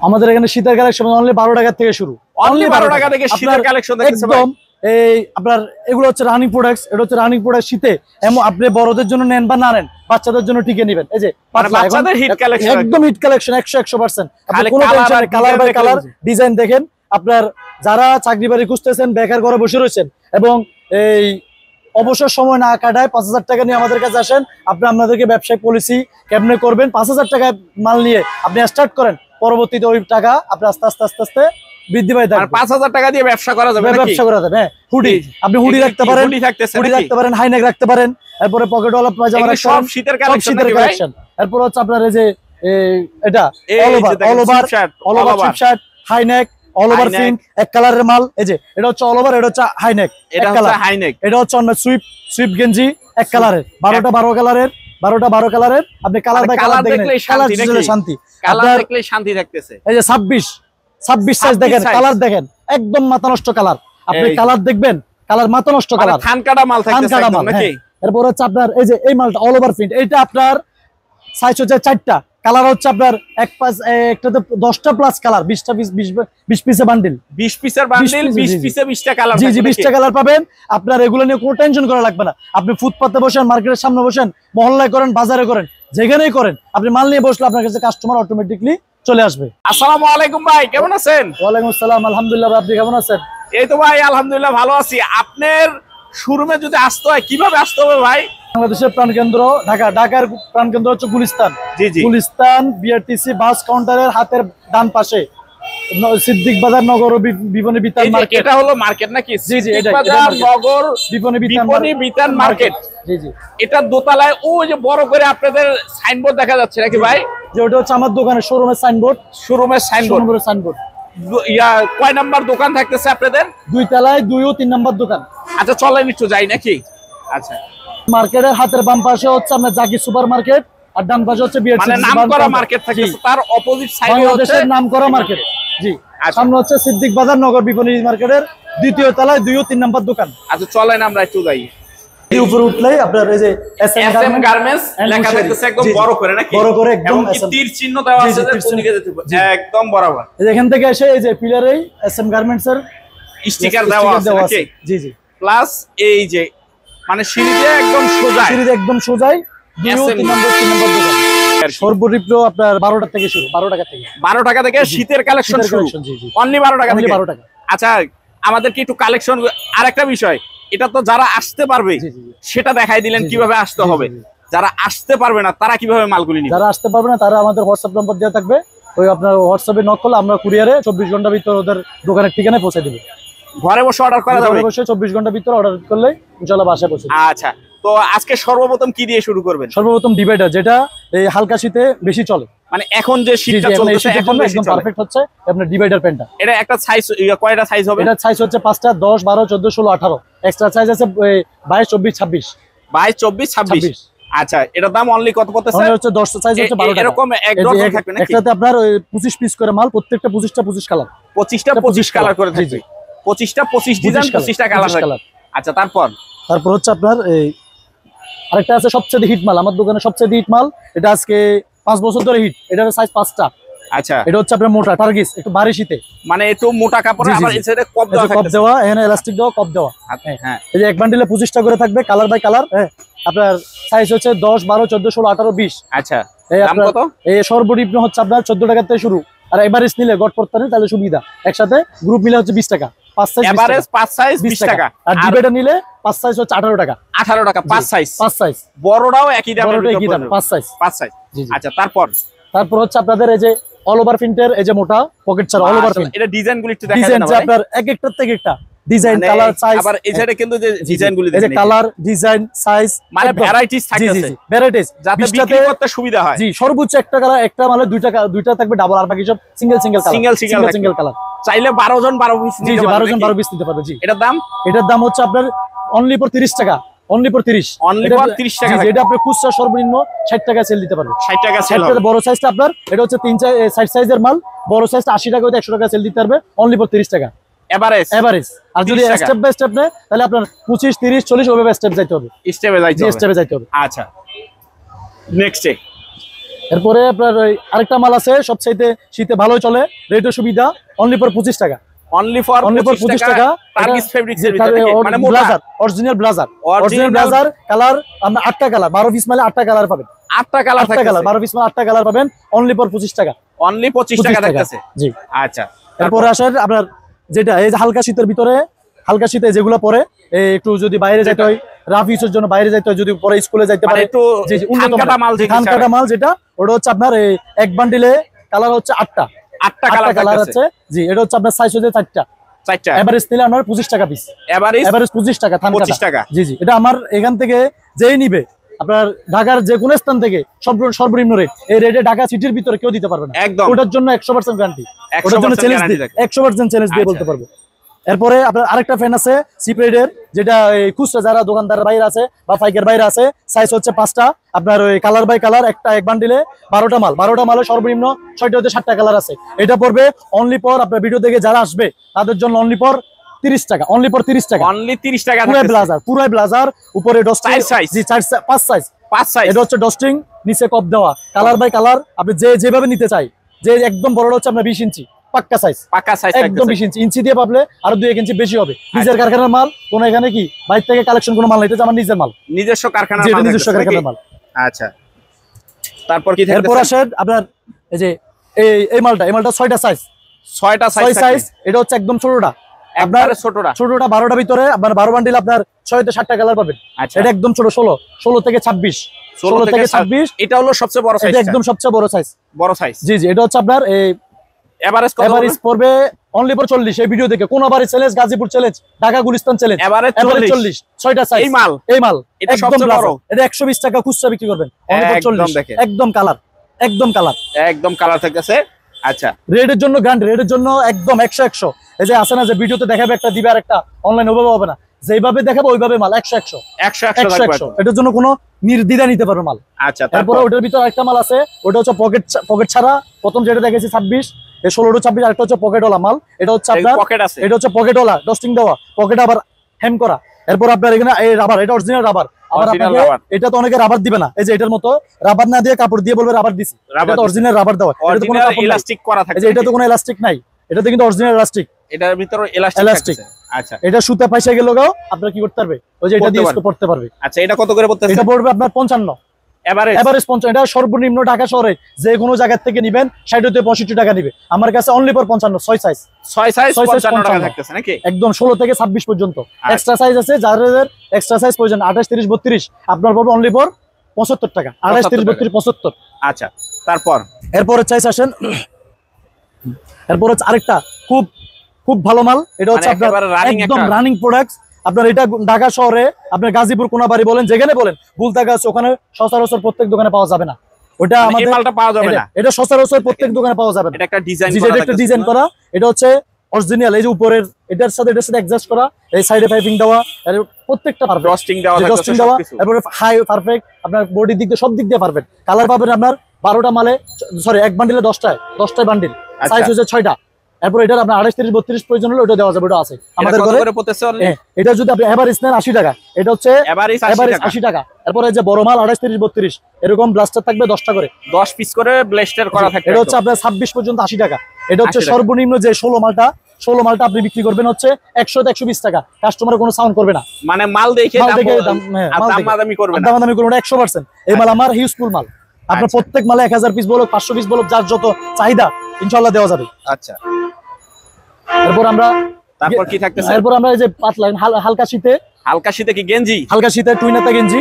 আমাদের এখানে শীতের কালেকশন অনলি 12 টাকা থেকে শুরু। অনলি 12 টাকা থেকে শীতের কালেকশন দেখতেছেন ভাই। একদম এই আপনার এগুলো হচ্ছে রানিং প্রোডাক্টস, এটা হচ্ছে রানিং প্রোডাক্ট শীতে এমন আপনি বড়দের জন্য নেন বা না নেন, বাচ্চাদের জন্য টিকে নেবেন। এই যে বাচ্চাদের হিট কালেকশন, একদম হিট কালেকশন 100%। আপনি কোনো টেনশন নেই, কালার বাই কালার ডিজাইন দেখেন। আপনার যারা চাকরি বাড়ি খুঁজতেছেন, বেকার ঘরে বসে রয়েছেন এবং এই অবসর সময় না কাটায় 5000 টাকা নিয়ে আমাদের কাছে আসেন। আপনি আপনাদেরকে ব্যবসায়িক পলিসি কেমনে করবেন, 5000 টাকা মাল নিয়ে আপনি স্টার্ট করেন, পরবর্তীতে ওই টাকা আপনি আস্তে আস্তে আস্তে আস্তে বৃদ্ধি পায়। আর 5000 টাকা দিয়ে ব্যবসা করা যাবে, ব্যবসা করা যাবে। হ্যাঁ, হুডি আপনি হুডি রাখতে পারেন, হুডি রাখতে পারেন, হাইনেক রাখতে পারেন, এরপরে পকেটওয়ালা পায়জামা রাখতে পারেন, সব শীতের কালেকশন। এরপর হচ্ছে আপনার এই যে এটা all over shirt, high neck, all over print, এক কালারের মাল। এই যে এটা হচ্ছে অল ওভার, এটা হচ্ছে হাইনেক, এটা হচ্ছে হাইনেক, এটা হচ্ছে অন্য সুইপ গেঞ্জি এক কালারের, 12 কালারের। আপনি কালার বাই কালার দেখেন, কালার দিলে শান্তি, কালার দেখলে শান্তি থাকতেছে। এই যে 26 সাইজ দেখেন, কালার দেখেন, একদম মাথা নষ্ট কালার। আপনি কালার দেখবেন, কালার মাথা নষ্ট কালার, থান কাটা মাল থাকতেছে একদম নাকি। এরপর হচ্ছে আপনার এই যে এই মালটা অল ওভার প্রিন্ট, এটা আপনার সাইজ হচ্ছে 4টা, কালার হচ্ছে আপনার একটাতে 10টা প্লাস কালার, 20 পিসের বান্ডিল, 20 পিসের বান্ডিল, 20 পিসে 20টা কালার। জি 20টা কালার পাবেন। আপনার এগুলো নিয়ে কোনো টেনশন করা লাগবে না। আপনি ফুটপাতে বসেন, মার্কেটের সামনে বসেন, মহল্লায় করেন, বাজারে করেন, যেখানেই করেন, আপনি মাল নিয়ে বসলে আপনার কাছে কাস্টমার অটোমেটিকলি চলে আসবে। আসসালামু আলাইকুম ভাই, কেমন আছেন? ওয়ালাইকুম আসসালাম, আলহামদুলিল্লাহ। আপনি কেমন আছেন? এই তো ভাই আলহামদুলিল্লাহ ভালো আছি। আপনার শোরুমে যদি আসতে হয় কিভাবে আসতে হবে ভাই? বাংলাদেশের প্রাণকেন্দ্র ঢাকার প্রাণকেন্দ্র হচ্ছে গুলিস্তান। গুলিস্তান বিআরটিসি বাস কাউন্টারের হাতের ডান পাশে সিদ্দিক বাজার নগর বিপণী বিতান মার্কেট। এটা হলো মার্কেট নাকি? সিদ্দিক বাজার নগর বিপণী বিতান মার্কেট। জি জি, এটা দোতলায় ওই যে বড় করে আপনাদের সাইনবোর্ড দেখা যাচ্ছে নাকি ভাই? যে ওটা হচ্ছে আমার দোকানের শোরুমের সাইনবোর্ড। কয় নাম্বার দোকান থাকতেছে আপনাদের? 2 তলায় 2 ও 3 নাম্বার দোকান। আচ্ছা চলেন একটু যাই নাকি। আচ্ছা, মার্কেটের হাতের বাম পাশে হচ্ছে আপনার জাকি সুপার মার্কেট, আর ডান পাশে হচ্ছে বিআরটিসি মানে নামকরা মার্কেট থাকতেছে, তার অপোজিট সাইডে বাংলাদেশের নামকরা মার্কেট। জি, সামনে হচ্ছে সিদ্দিক বাজার নগর বিপণী মার্কেটের 2য় তলায় 2 ও 3 নাম্বার দোকান। আচ্ছা চলেন আমরা একটু যাই। এই উপরে উঠলেই আপনার এই যে এসএম গার্মেন্টস লেখা থাকতেছে একদম বড় করে নাকি? বড় করে একদম তীর চিহ্ন দেওয়া আছে যে কোন দিকে যেতে হবে, একদম বরাবর। এখান থেকে এসে এই যে পিলারেই এসএম গার্মেন্টস এর স্টিকার দেওয়া আছে নাকি? জি জি, প্লাস এই যে মানে সিঁড়িতে একদম সোজাই 2 ও 3 নাম্বার দোকান। সর্বনিম্ন আপনার 12 টাকা থেকে শুরু, 12 টাকা থেকে শীতের কালেকশন শুরু। অনলি 12 টাকা থেকে। আচ্ছা আমাদের কি একটু কালেকশন, আরেকটা বিষয়, এটা তো যারা আসতে পারবে সেটা দেখাই দিলেন কিভাবে আসতে হবে। যারা আসতে পারবে না তারা কিভাবে মালগুলি নিবে? যারা আসতে পারবে না তারা আমাদের হোয়াটসঅ্যাপ নাম্বার দেওয়া থাকবে, ওই আপনার হোয়াটসঅ্যাপে নক করলে আমরা কুরিয়ারে 24 ঘন্টার ভিতর ওদের দোকানের ঠিকানায় পৌঁছে দেব। ঘরে বসে অর্ডার করা যাবে? অবশ্যই 24 ঘন্টার ভিতর অর্ডার করলে ইনশাআল্লাহ বাসায় পৌঁছে দেব। আচ্ছা, তো আজকে সর্বপ্রথম কি দিয়ে শুরু করবেন? সর্বপ্রথম ডিভাইডার, যেটা এই হালকা শীতে বেশি চলে। মানে এখন যে শীতটা চলতেছে এখন একদম পারফেক্ট হচ্ছে আপনার ডিভাইডার পেনটা। এটা একটা সাইজ, কয়টা সাইজ হবে? এটা সাইজ হচ্ছে 5টা, 10, 12, 14, 16, 18। এক্সট্রা সাইজ আছে 22, 24, 26। 22, 24, 26। আচ্ছা, এটার দাম অনলি কত পড়তেছে? হচ্ছে 10 সাইজ হচ্ছে 12 টাকা। এরকম এক ডজন থাকবে নাকি? একটাতে আপনার 25 পিস করে মাল, প্রত্যেকটা 25টা 25 কালার। 25টা 25 কালার করে থাকবে। 25টা 25 ডিজাইন, 25টা কালার থাকবে। আচ্ছা, তারপর হচ্ছে আপনার এই আরেকটা আছে সবচেয়ে হিট মাল, আমার দোকানে সবচেয়ে হিট মাল। এটা আজকে 5 বছর ধরে হিট। এটার সাইজ 5টা। আচ্ছা, এটা হচ্ছে আপনার মোটা টার্গিস, একটু ভারী শীতে, মানে একটু মোটা কাপড়ে, আবার এই সাইডে কপ দেওয়া, এখানে এলাস্টিক দেওয়া, কপ দেওয়া। হ্যাঁ, এই যে এক বান্ডিলে 25টা করে থাকবে, কালার বাই কালার। হ্যাঁ, আপনার সাইজ হচ্ছে 10, 12, 14, 16, 18, 20। আচ্ছা, দাম কত? এই সর্বনিম্ন হচ্ছে আপনার 14 টাকা থেকে শুরু। আর এভারেজ নিলে গট করতে তাহলে সুবিধা, একসাথে গ্রুপ মিলে হচ্ছে 20 টাকা। 5 সাইজ এভারেজ 5 সাইজ 20 টাকা। আর ডিভাইডার নিলে 5 সাইজ হচ্ছে 18 টাকা। 18 টাকা 5 সাইজ। 5 সাইজ বড়টাও একই দাম, 5 সাইজ। আচ্ছা, তারপর হচ্ছে আপনাদের এই যে অল ওভার প্রিন্টের এই যে মোটা পকেট ছাড়া অল ওভার প্রিন্ট। এটা ডিজাইনগুলো একটু দেখাই দেন ভাই। আপনার এক একটা থেকে একটা ডিজাইন, কালার, সাইজ। আবার এই সাইডে কিন্তু যে ডিজাইনগুলো দেখেন, এই যে কালার, ডিজাইন, সাইজ, মানে ভ্যারাইটিস থাকতেছে। ভ্যারাইটিস যাতে বিক্রি করতে সুবিধা হয়। জি, সর্বোচ্চ একটা কালার, একটা মানে দুইটা থাকবে ডাবল, আর বাকি সব সিঙ্গেল কালার। চাইলে 12 জন 12 পিস নিতে পারবে। 12 জন 12 পিস নিতে পারবে। জি, এটার দাম হচ্ছে আপনার অনলি ফর 30 টাকা। অনলি ফর 30 টাকা। যেটা আপনি খুচরা সর্বনিম্ন 60 টাকা সেল দিতে পারবেন। 60 টাকা সেল হবে। বড় সাইজটা আপনার, এটা হচ্ছে 3 সাইজের মাল। বড় সাইজটা 80 টাকা হতে 100 টাকা সেল দিতে পারবে, অনলি ফর 30 টাকা এভারেজ। আর যদি স্টেপ বাই স্টেপ নেয় তাহলে আপনার 25, 30, 40 ওভাবে স্টেপ যাইতে হবে। স্টেপে যাইতে হবে। আচ্ছা, নেক্সট এরপরে আপনার আরেকটা মাল আছে সবচাইতে শীতে ভালো চলে, রেটও সুবিধা, অনলি ফর 25 টাকা। অনলি ফর 25 টাকা টার্কিশ ফেব্রিক্স এর ভিতরে মানে ব্লাজার, অরিজিনাল ব্লাজার কালার আমরা 8টা কালার, 12 পিস মালে 8টা কালার পাবেন। 8টা কালার থাকে, 12 পিস মালে 8টা কালার পাবেন অনলি ফর 25 টাকা। অনলি 25 টাকা থাকতেছে। জি আচ্ছা, এরপরে আসেন আপনার যেটা এই যে হালকা শীতের ভিতরে, হালকা শীতে যেগুলো পরে একটু যদি বাইরে যেতে হয়, রাফ ইউজের জন্য বাইরে যেতে হয়, যদি পরে স্কুলে যাইতে পারে, একটু ধানকাটা মাল, ধানকাটা মাল যেটা, ওটা হচ্ছে আপনার এই এক বান্ডিলে কালার হচ্ছে 8টা কালার আছে। জি, এটা হচ্ছে আপনার সাইজ হচ্ছে 4টা। এভারেজ নিলে আমার 25 টাকা পিস, এভারেজ 25 টাকা, 25 টাকা। জি জি, এটা আমার এখান থেকে যেই নিবে আপনার ঢাকার যে কোনো স্থান থেকে সর্বনিম্ন রেট, এই রেটে ঢাকা সিটির ভিতরে কেউ দিতে পারবে না। ওটার জন্য 100% গ্যারান্টি, ওটার জন্য চ্যালেঞ্জ দিই, 100% চ্যালেঞ্জ দিয়ে বলতে পারবো। এরপরে আপনার আরেকটা ফ্যান আছে সিপ্রেডের, যেটা খুচরা যারা দোকানদার বাইরে আছে বা পাইকার বাইরে আছে, সাইজ হচ্ছে 5টা, আপনার ওই কালার বাই কালার, এক বান্ডিলে 12টা মালে সর্বনিম্ন 6টা হতে 7টা কালার আছে। এটা পড়বে অনলি ফর আপনার ভিডিও থেকে যারা আসবে তাদের জন্য অনলি ফর 30 টাকা, অনলি ফর 30 টাকা, অনলি 30 টাকা। পুরো ব্লাজার, উপরে ডস্টিং, জি 5 সাইজ, এটা হচ্ছে ডস্টিং, নিচে কপ দেওয়া, কালার বাই কালার, আপনি যেভাবে নিতে চাই, যে একদম বড় হচ্ছে আপনার 20 ইঞ্চি পাক্কা সাইজ একদম 20 ইঞ্চি দিয়ে পাবলে আরো 2 ইঞ্চি বেশি হবে। নিজের কারখানার মাল, কোন এখানে কি বাইরে থেকে কালেকশন কোনো মাল নাই, এটা আমার নিজের মাল, নিজস্ব কারখানার মাল, নিজস্ব কারখানার মাল। আচ্ছা, তারপর কি এরপর আসেন আপনার এই যে এই মালটা 6টা সাইজ, এটা হচ্ছে একদম ছোটটা, আপনার ছোটটা 12টা ভিতরে আপনার 12 বান্ডিল আপনার 6 থেকে 7টা কালার পাবেন। এটা একদম ছোট, 16 থেকে 26, এটা হলো সবচেয়ে বড় সাইজ, এটা একদম সবচেয়ে বড় সাইজ। জি জি, এটা হচ্ছে আপনার এই এভারেজ পড়বে অনলি ফর 40। এই ভিডিও থেকে Konabari challenge, Gazipur challenge, Dhaka Gulistan challenge, average 40, 6টা সাইজ। এই মাল এটা একদম সবচেয়ে বড়, এটা 120 টাকা খুচরা বিক্রি করবেন, অনলি ফর 40, একদম কালার থাকতেছে। আচ্ছা, রেটের জন্য গ্যারান্টি, রেটের জন্য একদম 100। এই যে আছে না যে ভিডিওতে দেখাবে একটা দিবে আর একটা অনলাইন ওভাবে হবে না, যেভাবে দেখাবো ওইভাবে মাল 100। এটার জন্য কোনো নির্দ্বিধা নিতে পারবে মাল। আচ্ছা, তারপরে ওটার ভিতরে আরেকটা মাল আছে, ওটা হচ্ছে পকেট ছাড়া, প্রথম যেটা দেখেছি 26, 16 26, আরেকটা হচ্ছে পকেটওয়ালা মাল, এটা হচ্ছে আপনার এটা হচ্ছে পকেটওয়ালা, ডস্টিং দেওয়া, পকেট আবার হেম করা। এরপর আপনার এখানে এই রাবার, এটা অরিজিনাল রাবার, আবার আপনাকে এটা তো অনেকে রাবার দিবে না, এই যে এটার মতো রাবার না দিয়ে কাপড় দিয়ে বলবে রাবার দিছি, এটা তো অরিজিনাল রাবার দেওয়া, এটা তো কোনো ইলাস্টিক করা থাকে, এটা তো কোনো ইলাস্টিক নাই, এটা কিন্তু অরিজিনাল ইলাস্টিক, এটার ভিতরে ইলাস্টিক। আচ্ছা, এটা সুতা পয়সা গেল গাও আপনার কি করতে পারবে, ওই যে এটা দিয়ে স্কো পড়তে পারবে। আচ্ছা, এটা কত করে পড়তেছে? এটা পড়বে আপনার 55, এভারেজ 55। এটা সর্বনিম্ন ঢাকা শহরে যে কোনো জায়গা থেকে নেবেন 60 থেকে 65 টাকা নিবে, আমার কাছে অনলি ফর 55, 6 সাইজ 55 টাকা থাকতেছে নাকি, একদম 16 থেকে 26 পর্যন্ত। এক্সট্রা সাইজ আছে, যাদের এক্সট্রা সাইজ প্রয়োজন 28 30 32, আপনার পড়বে অনলি ফর 75 টাকা, 28 30 32 75। আচ্ছা, এরপর চাইজ আসেন, এরপর হচ্ছে আরেকটা খুব ভালো মাল, এটা হচ্ছে আপনার একদম রানিং প্রোডাক্টস। আপনার এটা ঢাকা শহরে আপনার গাজীপুর কোনাবাড়ি বলেন, যেখানে বলেন বুলতাগা আছে, ওখানে সচরাচর প্রত্যেক দোকানে পাওয়া যাবে না, ওটা আমাদের মালটা পাওয়া যাবে না, এটা সচরাচর প্রত্যেক দোকানে পাওয়া যাবে না। এটা একটা ডিজাইন করা, এটা হচ্ছে অরিজিনাল, এই যে উপরের এটার সাথে অ্যাডজাস্ট করা, এই সাইডে পাইপিং দেওয়া, প্রত্যেকটা পারফেক্ট, ডস্টিং দেওয়া, তারপরে হাই পারফেক্ট, আপনার বডির দিক দিয়ে সব দিক দিয়ে পারফেক্ট। কালার পাবেন আপনার 12টা মালে, সরি এক বান্ডিলে 10টা বান্ডিল, সাইজ হচ্ছে 6টা। এরপর এটা আপনার 28 30 32 প্রয়োজন হলে ওটা দেওয়া যাবে, ওটা আছে আমাদের ঘরে। এটা যদি আপনি এভারেজ নেন 80 টাকা, এটা হচ্ছে এভারেজ 80 টাকা। এরপর এই যে বড় মাল 28 30 32, এরকম ব্লাস্টার থাকবে 10টা করে, 10 পিস করে ব্লাস্টার করা থাকবে, এটা হচ্ছে আপনার 26 পর্যন্ত 80 টাকা। এটা হচ্ছে সর্বনিম্ন যে 16 মালটা আপনি বিক্রি করবেন হচ্ছে 100 থেকে 120 টাকা, কাস্টমার কোনো সাউন্ড করবে না, মানে মাল দেখে দামাদামি করবে না, 100%। এই মাল আমার হিউজফুল মাল, আপনার প্রত্যেক মালে 1000 পিস বলো 500 পিস বলো, যার যত চাহিদা ইনশাআল্লাহ দেওয়া যাবে। আচ্ছা, তারপর কি থাকতেছে? এরপর আমরা এই যে পাতলা হালকা শীতে কি গেঞ্জি, হালকা শীতে টুইনাতা গেঞ্জি,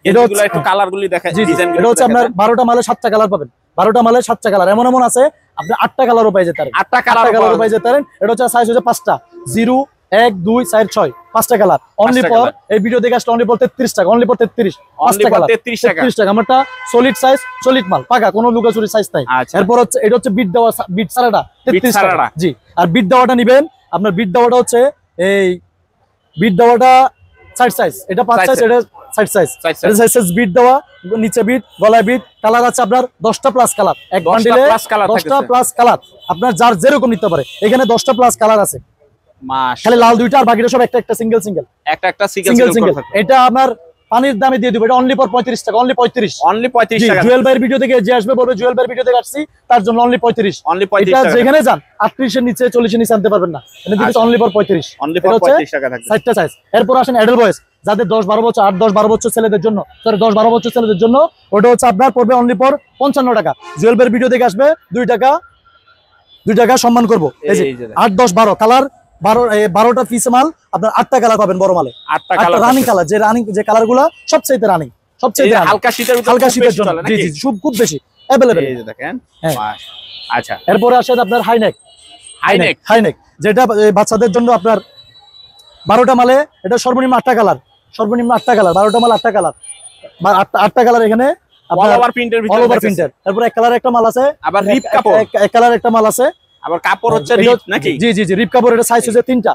এটা একটু কালারগুলি দেখাই, ডিজাইনগুলো এটা হচ্ছে আপনার 12টা মালে 7টা কালার পাবেন, 12টা মালে 7টা কালার, এমন আছে আপনি 8টা কালারও পাই যেতে পারেন, 8টা কালারও পাই যেতে পারেন। এটা হচ্ছে সাইজ হচ্ছে 5টা, 0 1 2 4 6, 5টা কালার, অনলি ফর এই ভিডিও দেখে আসলে অনলি ফর 33 টাকা, অনলি ফর 33, 5টা কালার 33 টাকা। আমারটা সলিড সাইজ, সলিড মাল, পাকা, কোনো লুকাচুরি সাইজ নাই। এরপর হচ্ছে এটা হচ্ছে বিট দেওয়া, বিট ছাড়াটা 33 টাকা। জি, আর বিট দেওয়াটা নেবেন আপনার, বিট দেওয়াটা হচ্ছে এই বিট দেওয়াটা 60 সাইজ, এটা 5 সাইজ, এটা 60 সাইজ, এটা সাইজ বিট দেওয়া, নিচে বিট, গলায় বিট, কালার আছে আপনার 10টা প্লাস কালার, এক বান্ডিলে 10টা প্লাস কালার, আপনার যার যেরকম নিতে পারে, এখানে 10টা প্লাস কালার আছে, খালি লাল দুইটা আর বাকিটা সব একটা সিঙ্গেল। এটা আপনার পানির দামে দিয়ে দিব, এটা অনলি ফর 35 টাকা, অনলি 35, অনলি 35 টাকা। জুয়েল ভাইয়ের ভিডিও থেকে যে আসবে বলবে জুয়েল ভাইয়ের ভিডিও থেকে আসছি, তার জন্য অনলি 35, অনলি 35 এটা টাকা। যেখানে যান 38 এর নিচে 40 এর নিচে আনতে পারবেন না, এটা দিচ্ছে অনলি ফর 35, অনলি ফর 35 টাকা থাকবে। 60টা সাইজ। এরপর আসেন অ্যাডাল্ট বয়স, যাদের 10-12 বছর 8-10-12 বছর ছেলেদের জন্য, সরি 10-12 বছর ছেলেদের জন্য, ওটা হচ্ছে আপনার পড়বে অনলি ফর 55 টাকা। জুয়েল ভাইয়ের ভিডিও থেকে আসবে 2 টাকা সম্মান করব। এই যে 8-10-12 কালার, 12টা পিস মাল আপনার 8টা কালার পাবেন বড় মালে, 8টা কালার, রানিং কালার, যে কালারগুলো সবচেয়ে রানিং, সবচেয়ে হালকা শীতের ভিতরে, হালকা শীতের জন্য, জি জি খুব বেশি अवेलेबल। এই যে দেখেন, আচ্ছা। এরপরে আসেন আপনার হাইনেক, যেটা বাচ্চাদের জন্য আপনার 12টা মালে, এটা সর্বনিম্ন 8টা কালার, 12টা মাল 8টা কালার, 8টা কালার এখানে অল ওভার প্রিন্টের ভিতরে, অল ওভার প্রিন্টের। এরপর এক কালার একটা মাল আছে, আবার রিপ কাপড়, এক কালার একটা মাল আছে, আবার কাপড় হচ্ছে রিপ নাকি? জি জি জি রিপ কাপড়, এটা সাইজ হচ্ছে তিনটা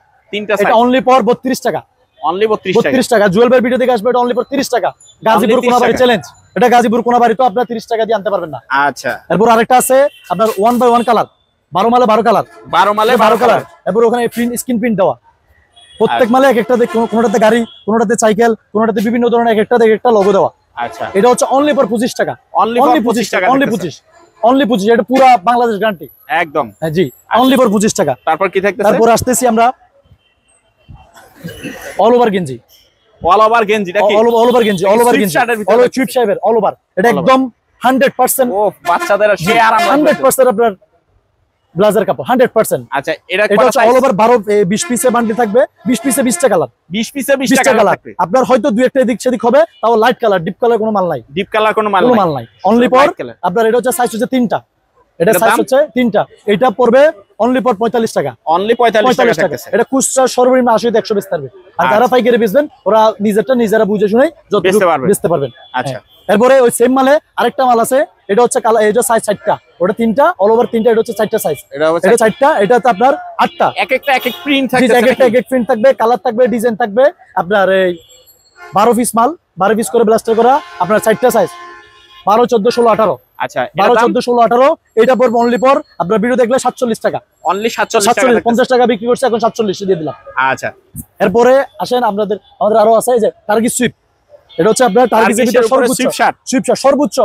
সাইজ, এটা অনলি ফর 32 টাকা, অনলি 32 টাকা। জুয়েল ভাই ভিডিও থেকে আসবে, এটা অনলি ফর 30 টাকা। গাজীপুর কোনাবাড়ি চ্যালেঞ্জ, এটা গাজীপুর কোনাবাড়ি, তো আপনার 30 টাকা দিয়ে আনতে পারবেন না। আচ্ছা। এরপর আরেকটা আছে আপনার 1/1 কালার, 12 মালে 12 কালার, 12 মালে 12 কালার। এরপর ওখানে স্ক্রিন প্রিন্ট দেওয়া, প্রত্যেক মালে এক একটাতে, কোনোটাতে গাড়ি, কোনোটাতে সাইকেল, কোনোটাতে বিভিন্ন ধরনের এক একটা লোগো দেওয়া। আচ্ছা, এটা হচ্ছে অনলি ফর 25 টাকা, অনলি 25 টাকা, অনলি 25, এটা পুরো বাংলাদেশ গ্যারান্টি একদম। হ্যাঁ জি, অনলি ফর 25 টাকা। তারপর কি থাকতেছে? তারপর আসতেছি আমরা অল ওভার গেঞ্জি, অল ওভার গেঞ্জিটা কি? অল ওভার গেঞ্জি, সুইপ সাহেবের অল ওভার, এটা একদম 100%, ও বাচ্চাদের সে আরাম, 100% আপনার ব্লাজার কাপড়, 100%। আচ্ছা, এটা হচ্ছে অল ওভার 20 পিসে বান্ডিল থাকবে, 20 পিসে 20টা কালার, 20 পিসে 20টা কালার থাকবে। আপনার হয়তো দুই একটা এদিক সেদিক হবে, তাও লাইট কালার, ডিপ কালার কোনো মাল নাই, ডিপ কালার কোনো মাল নাই, অনলি ফর আপনার। এটা হচ্ছে সাইজ হচ্ছে 3টা, এটা সাইজ হচ্ছে 3টা, এটা পড়বে অনলি ফর 45 টাকা, অনলি 45 টাকা। এটা খুচরা সর্বনিম্ন 80 থেকে 100 বেচতে পারবে, আর যারা পাইকারি বেচবেন ওরা নিজেরা বুঝে শুনে বেচতে পারবেন। আচ্ছা, এরপরে ওই সেম মালে আরেকটা মাল আছে, এটা হচ্ছে কালার, এই যে সাইজ 4টা, ওটা 3টা, অল ওভার 3টা, এটা হচ্ছে 4টা সাইজ, এটা 4টা, এটাতে আপনার 8টা, এক এক প্রিন্ট থাকবে, এক এক প্রিন্ট থাকবে, কালার থাকবে, ডিজাইন থাকবে। আপনার এই 12 পিস মাল, 12 পিস করে ব্লাস্টার করা, আপনার 4টা সাইজ, 12, 14, 16, 18। আচ্ছা, 12, 14, 16, 18, এটা পড়বে অনলি ফর আপনার ভিডিও দেখলে 47 টাকা, অনলি 47 টাকা, 50 টাকা বিক্রি করছে, এখন 47 দিয়ে দিলাম। আচ্ছা, এরপরে আসেন আমাদের আরো আছে, এই যে টার্গেট সুইপ, এটা হচ্ছে আপনার টার্গেটের ভিতরে সুইপ শার্ট সর্বোচ্চ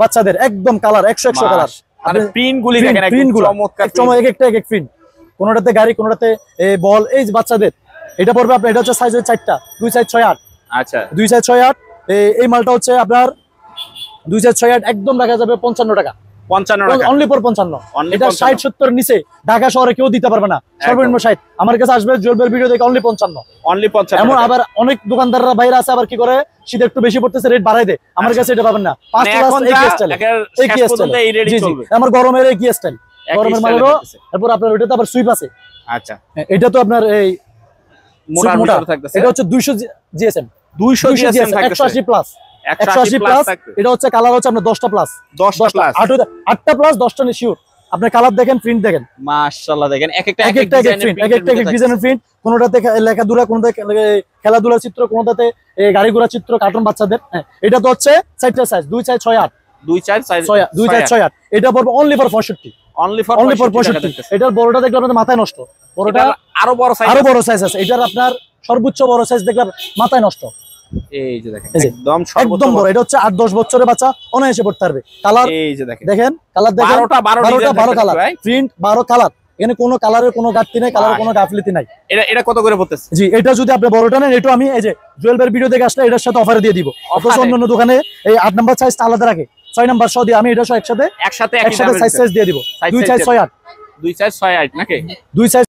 বাচ্চাদের একদম কালার 100 কালার, মানে প্রিন্ট গুলি দেখেন, একদম চমৎকার, এক এক প্রিন্ট, কোনটাতে গাড়ি, কোনটাতে বল, এই যে বাচ্চাদের এটা পড়বে আপনার, এটা হচ্ছে সাইজ 4টা, 2 সাইজ 6, 8। আচ্ছা, 2 সাইজ 6, 8। এই মালটা হচ্ছে আপনার 2 সাইজ 6, 8, একদম রাখা যাবে 55 টাকা, 55 টাকা, অনলি ফর 55। এটা 60, 70 নিচে ঢাকা শহরে কেউ দিতে পারবে না, সর্বনিম্ন 60। আমার কাছে আসবে জুয়েল ভাইয়ের ভিডিও দেখে অনলি 55, অনলি 55। এমন আবার অনেক দোকানদাররা বাইরে আছে, আবার কি করে শীত একটু বেশি পড়তেছে, রেট বাড়াই দেয়, আমার কাছে এটা পাবেন না। 5 প্লাস আমার গরমের এই কি স্টাইল, গরমের মালেরও। তারপর আপনার ওইটাতে আবার সুইপ আছে। আচ্ছা, এটা তো আপনার এই মোটা থাকতেছে, এটা হচ্ছে 200 জিএসএম, 180 প্লাস, 180 প্লাস। এটা হচ্ছে কালার হচ্ছে আপনার 10টা প্লাস, 8টা প্লাস 10টা শিওর। আপনি কালার দেখেন, প্রিন্ট দেখেন, মাশাআল্লাহ দেখেন, এক একটা ডিজাইনের প্রিন্ট, কোনটাতে লেখাধুলা, কোনটাতে খেলাধুলার চিত্র, কোনটাতে গাড়ি ঘোড়া চিত্র, কার্টুন বাচ্চাদের। এটা তো হচ্ছে 4টা সাইজ, 2 সাইজ 6, 8, 2 সাইজ 6, 8। এটা পড়বে অনলি ফর 65, অনলি ফর 65। এটার বড়টা দেখলে আপনাদের মাথায় নষ্ট, বড়টা আরো বড় সাইজ আছে, এটার আপনার সর্বোচ্চ বড় সাইজ দেখলে মাথায় নষ্ট। এই যে দেখেন, একদম বড়, এটা হচ্ছে 8-10 বছরের বাচ্চা অনায়াসে পড়তে পারবে। কালার এই যে দেখেন, কালার দেখেন, 12 কালার, প্রিন্ট 12 কালার, এখানে কোনো কালারের কোনো ঘাটতি নাই, কালারের কোনো গাফিলতি নাই। এটা কত করে পড়তেছে? জি, এটা যদি আপনি বড়টা নেন, এটা আমি এই যে জুয়েল ভাইয়ের ভিডিও দেখে আসলে এটার সাথে অফারে দিয়ে দিব। অথচ অন্যান্য দোকানে এই 8 নাম্বার সাইজটা আলাদা রাখে, 6 নাম্বার সহ দিয়ে, আমি এটা সহ একসাথে সাইজ দিয়ে দিব। 2 সাইজ 6, 8, 2 সাইজ 6, 8 নাকি 2 সাইজ